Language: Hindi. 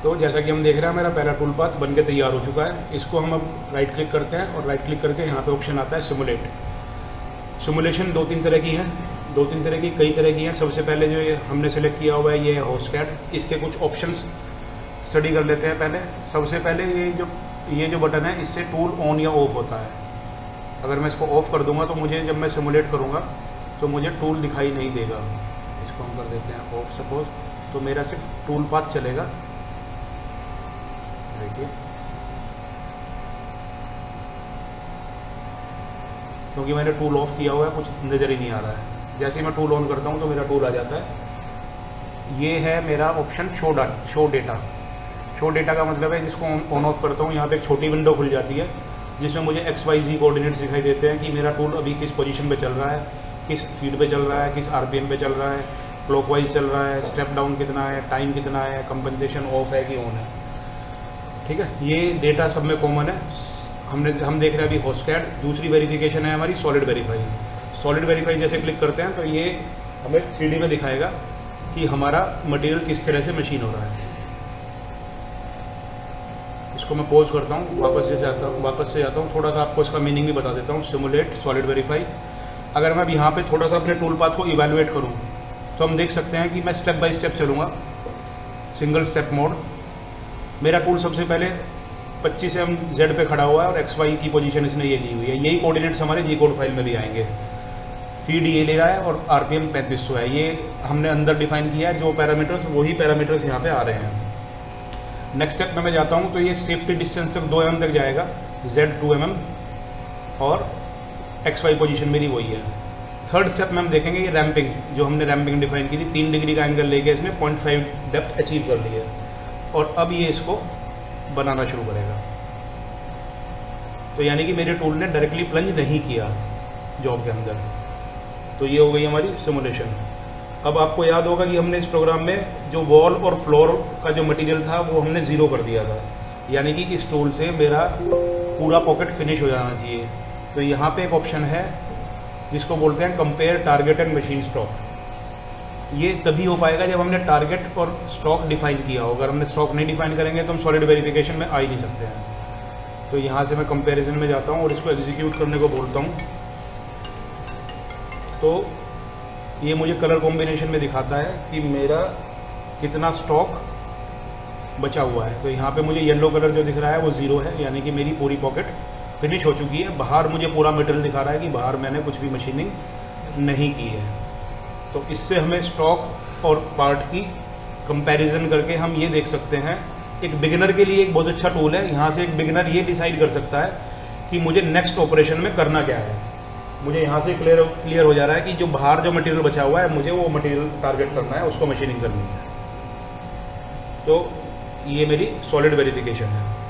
तो जैसा कि हम देख रहे हैं, मेरा पहला टूल पाथ बन के तैयार हो चुका है। इसको हम अब राइट क्लिक करते हैं और राइट क्लिक करके यहाँ पे ऑप्शन आता है सिमुलेट। सिमुलेशन दो तीन तरह की है, कई तरह की हैं। सबसे पहले जो ये हमने सेलेक्ट किया हुआ है ये है होस्टकैड। इसके कुछ ऑप्शंस स्टडी कर लेते हैं पहले। सबसे पहले ये जो बटन है, इससे टूल ऑन या ऑफ होता है। अगर मैं इसको ऑफ़ कर दूंगा तो मुझे जब मैं सिमुलेट करूँगा तो मुझे टूल दिखाई नहीं देगा। इसको हम कर देते हैं ऑफ सपोज, तो मेरा सिर्फ टूल पाथ चलेगा। देखिए, क्योंकि मैंने टूल ऑफ किया हुआ है, कुछ नज़र ही नहीं आ रहा है। जैसे ही मैं टूल ऑन करता हूँ तो मेरा टूल आ जाता है। ये है मेरा option show data. Show data का मतलब है, जिसको ऑन ऑफ करता हूँ यहाँ पे एक छोटी विंडो खुल जाती है जिसमें मुझे XYZ कोऑर्डिनेट्स दिखाई देते हैं कि मेरा टूल अभी किस पोजीशन पे चल रहा है, किस स्पीड पे चल रहा है, किस RPM पे चल रहा है, क्लॉकवाइज चल रहा है, स्टेप डाउन कितना है, टाइम कितना है, कंपनसेशन ऑफ है कि ऑन है। ठीक है, ये डेटा सब में कॉमन है। हम देख रहे हैं अभी होस्टकैड। दूसरी वेरिफिकेशन है हमारी सॉलिड वेरीफाई। सॉलिड वेरीफाई जैसे क्लिक करते हैं तो ये हमें 3D में दिखाएगा कि हमारा मटेरियल किस तरह से मशीन हो रहा है। इसको मैं पॉज करता हूँ, वापस से जाता हूँ, थोड़ा सा आपको इसका मीनिंग भी बता देता हूँ। Simulate solid verify. अगर मैं अब यहाँ पे थोड़ा सा अपने टूल पाथ को इवैल्यूएट करूँ तो हम देख सकते हैं कि मैं स्टेप बाय स्टेप चलूँगा। Single step mode. मेरा टूल सबसे पहले 25 mm Z पे खड़ा हुआ है और XY की पोजीशन इसने ये दी हुई है। यही कोऑर्डिनेट्स हमारे G कोड फाइल में भी आएंगे। फीड ये ले रहा है और RPM 3500 है। ये हमने अंदर डिफाइन किया है, जो पैरामीटर्स वही पैरामीटर्स यहाँ पे आ रहे हैं। नेक्स्ट स्टेप में मैं जाता हूँ तो ये सेफ्टी डिस्टेंस तक 2 mm तक जाएगा, Z 2 mm और XY पोजीशन मेरी वही है। थर्ड स्टेप में हम देखेंगे ये रैम्पिंग, जो हमने रैम्पिंग डिफाइन की थी। 3 डिग्री का एंगल लेके इसने 0.5 डेप्थ अचीव कर ली है और अब ये इसको बनाना शुरू करेगा। तो यानी कि मेरे टूल ने डायरेक्टली प्लंज नहीं किया जॉब के अंदर। तो ये हो गई हमारी सिमुलेशन। अब आपको याद होगा कि हमने इस प्रोग्राम में जो वॉल और फ्लोर का जो मटेरियल था वो हमने 0 कर दिया था। यानी कि इस टूल से मेरा पूरा पॉकेट फिनिश हो जाना चाहिए। तो यहाँ पे एक ऑप्शन है जिसको बोलते हैं compare target and machine stock. ये तभी हो पाएगा जब हमने टारगेट और स्टॉक डिफाइन किया हो। अगर हमने स्टॉक नहीं डिफाइन करेंगे तो हम सॉलिड वेरिफिकेशन में आ ही नहीं सकते हैं। तो यहाँ से मैं कंपैरिजन में जाता हूँ और इसको एग्जीक्यूट करने को बोलता हूँ। तो ये मुझे कलर कॉम्बिनेशन में दिखाता है कि मेरा कितना स्टॉक बचा हुआ है। तो यहाँ पे मुझे येलो कलर जो दिख रहा है वो 0 है, यानी कि मेरी पूरी पॉकेट फिनिश हो चुकी है। बाहर मुझे पूरा मटेरियल दिखा रहा है कि बाहर मैंने कुछ भी मशीनिंग नहीं की है। तो इससे हमें स्टॉक और पार्ट की कंपैरिजन करके हम ये देख सकते हैं। एक बिगिनर के लिए एक बहुत अच्छा टूल है। यहाँ से एक बिगिनर ये डिसाइड कर सकता है कि मुझे नेक्स्ट ऑपरेशन में करना क्या है। मुझे यहाँ से क्लियर हो जा रहा है कि जो बाहर जो मटेरियल बचा हुआ है मुझे वो मटेरियल टारगेट करना है, उसको मशीनिंग करनी है। तो ये मेरी सॉलिड वेरिफिकेशन है।